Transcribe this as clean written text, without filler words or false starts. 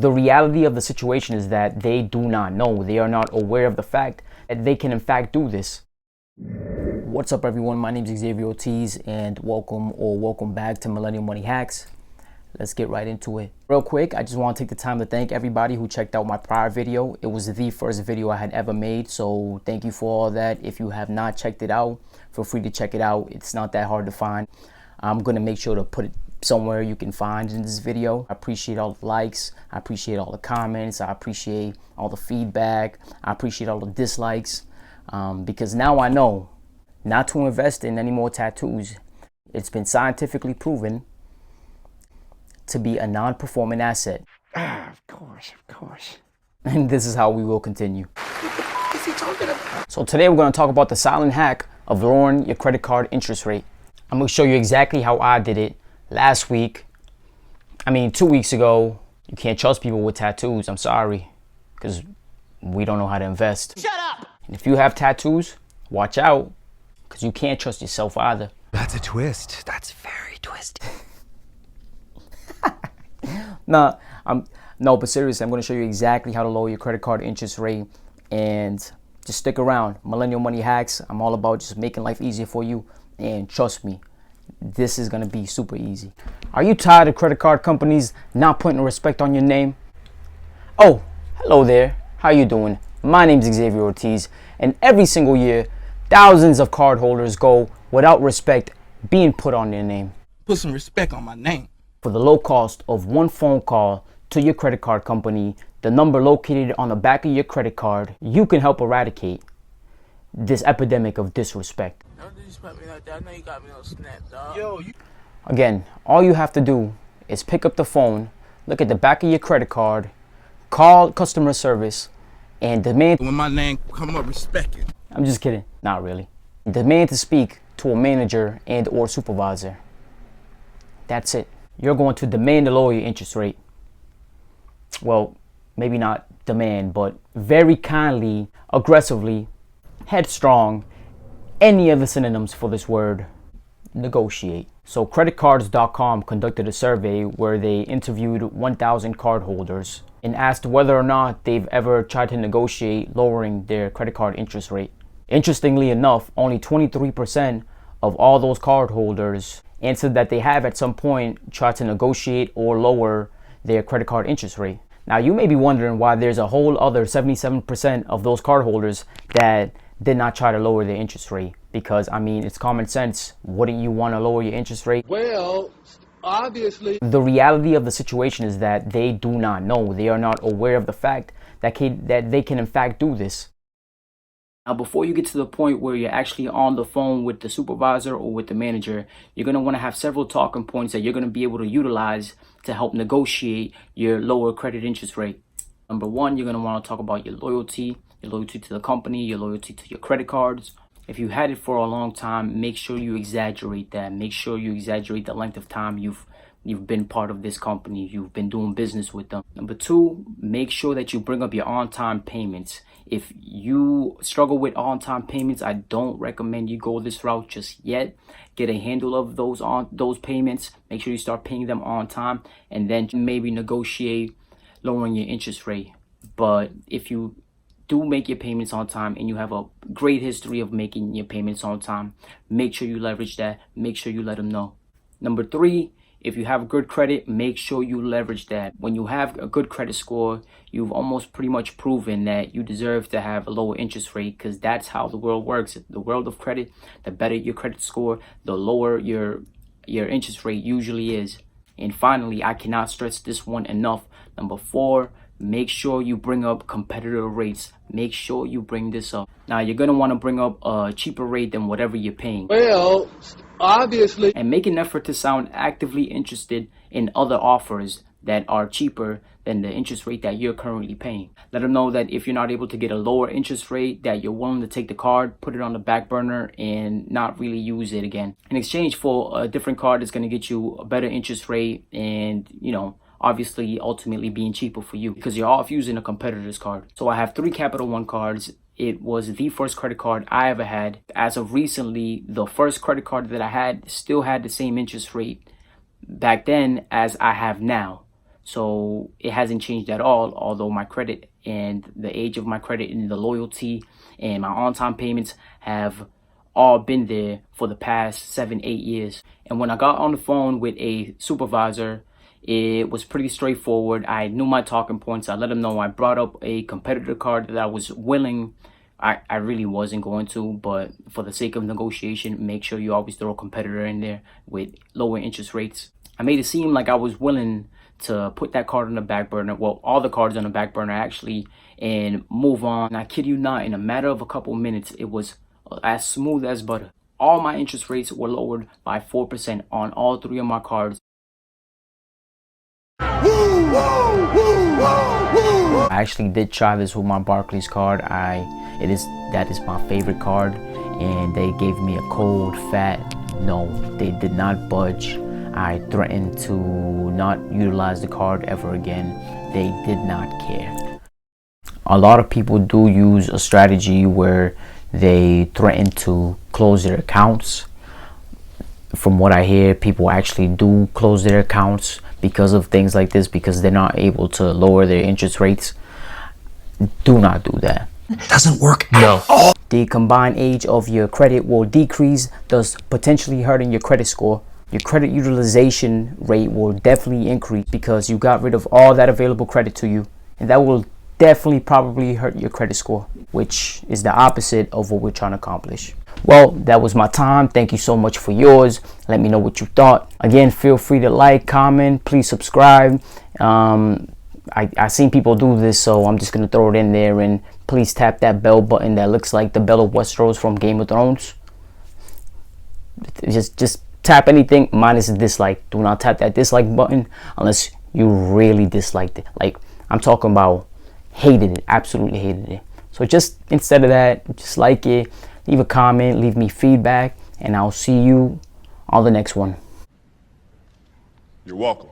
The reality of the situation is that they do not know. They are not aware of the fact that they can in fact do this. What's up, everyone? My name is Xavier Ortiz, and welcome back to Millennial Money Hacks. Let's get right into it. Real quick, I just want to take the time to thank everybody who checked out my prior video. It was the first video I had ever made, so thank you for all that. If you have not checked it out, feel free to check it out. It's not that hard to find. I'm going to make sure to put it somewhere you can find in this video. I appreciate all the likes. I appreciate all the comments. I appreciate all the feedback. I appreciate all the dislikes, because now I know not to invest in any more tattoos. It's been scientifically proven to be a non-performing asset. Of course. And this is how we will continue. What is he talking about? So today we're going to talk about the silent hack of lowering your credit card interest rate. I'm going to show you exactly how I did it last week. 2 weeks ago. You can't trust people with tattoos. I'm sorry, because we don't know how to invest. Shut up! And if you have tattoos, watch out, because you can't trust yourself either. That's a twist. That's very twisted. No, but seriously, I'm going to show you exactly how to lower your credit card interest rate, and just stick around. Millennial Money Hacks. I'm all about just making life easier for you, and trust me, this is going to be super easy. Are you tired of credit card companies not putting respect on your name? Oh, hello there. How you doing? My name's Xavier Ortiz, and every single year, thousands of cardholders go without respect being put on their name. Put some respect on my name. For the low cost of one phone call to your credit card company, the number located on the back of your credit card, you can help eradicate this epidemic of disrespect. Don't disrespect me like that. I know you got me on Snap, dog. Again, all you have to do is pick up the phone, look at the back of your credit card, call customer service, and demand... When my name come up, respect it. I'm just kidding. Not really. Demand to speak to a manager and or supervisor. That's it. You're going to demand to lower your interest rate. Well, maybe not demand, but very kindly, aggressively, headstrong, any other synonyms for this word, negotiate. So creditcards.com conducted a survey where they interviewed 1,000 cardholders and asked whether or not they've ever tried to negotiate lowering their credit card interest rate. Interestingly enough, only 23% of all those cardholders answered that they have at some point tried to negotiate or lower their credit card interest rate. Now, you may be wondering why there's a whole other 77% of those cardholders that did not try to lower their interest rate. Because, it's common sense. Wouldn't you want to lower your interest rate? Well, obviously. The reality of the situation is that they do not know. They are not aware of the fact that they can in fact do this. Now, before you get to the point where you're actually on the phone with the supervisor or with the manager, you're going to want to have several talking points that you're going to be able to utilize to help negotiate your lower credit interest rate. Number one, you're going to want to talk about your loyalty to the company, your loyalty to your credit cards. If you had it for a long time, make sure you exaggerate that. Make sure you exaggerate the length of time you've been part of this company. You've been doing business with them. Number two, make sure that you bring up your on-time payments. If you struggle with on-time payments, I don't recommend you go this route just yet. Get a handle of those payments. Make sure you start paying them on time, and then maybe negotiate lowering your interest rate. But if you do make your payments on time and you have a great history of making your payments on time, make sure you leverage that. Make sure you let them know. Number three, if you have good credit, make sure you leverage that. When you have a good credit score, you've almost pretty much proven that you deserve to have a lower interest rate, because that's how the world works. The world of credit, the better your credit score, the lower your interest rate usually is. And finally, I cannot stress this one enough. Number four, make sure you bring up competitive rates. Make sure you bring this up. Now, you're going to want to bring up a cheaper rate than whatever you're paying. Well, obviously. And make an effort to sound actively interested in other offers that are cheaper than the interest rate that you're currently paying. Let them know that if you're not able to get a lower interest rate, that you're willing to take the card, put it on the back burner, and not really use it again. In exchange for a different card that's going to get you a better interest rate and, obviously ultimately being cheaper for you, because you're off using a competitor's card. So I have 3 Capital One cards. It was the first credit card I ever had. As of recently, the first credit card that I had still had the same interest rate back then as I have now. So it hasn't changed at all, although my credit and the age of my credit and the loyalty and my on-time payments have all been there for the past 7-8 years. And when I got on the phone with a supervisor, it was pretty straightforward. I knew my talking points. I let them know I brought up a competitor card that I was willing. I really wasn't going to, but for the sake of negotiation, make sure you always throw a competitor in there with lower interest rates. I made it seem like I was willing to put that card on the back burner, well, all the cards on the back burner actually, and move on. And I kid you not, in a matter of a couple minutes, it was as smooth as butter. All my interest rates were lowered by 4% on all 3 of my cards. I actually did try this with my Barclays card. That is my favorite card, and they gave me a cold fat no. They did not budge. I threatened to not utilize the card ever again. They did not care. A lot of people do use a strategy where they threaten to close their accounts. From what I hear, people actually do close their accounts because of things like this, because they're not able to lower their interest rates. Do not do that. Doesn't work. No. The combined age of your credit will decrease, thus potentially hurting your credit score. Your credit utilization rate will definitely increase because you got rid of all that available credit to you, and that will definitely probably hurt your credit score, which is the opposite of what we're trying to accomplish. Well, that was my time. Thank you so much for yours. Let me know what you thought. Again, feel free to like, comment, please subscribe. I seen people do this, so I'm just gonna throw it in there, and please tap that bell button that looks like the Bell of Westeros from Game of Thrones. Just tap anything minus a dislike. Do not tap that dislike button unless you really disliked it. Like, I'm talking about hated it, absolutely hated it. So just instead of that, just like it, leave a comment, leave me feedback, and I'll see you on the next one. You're welcome.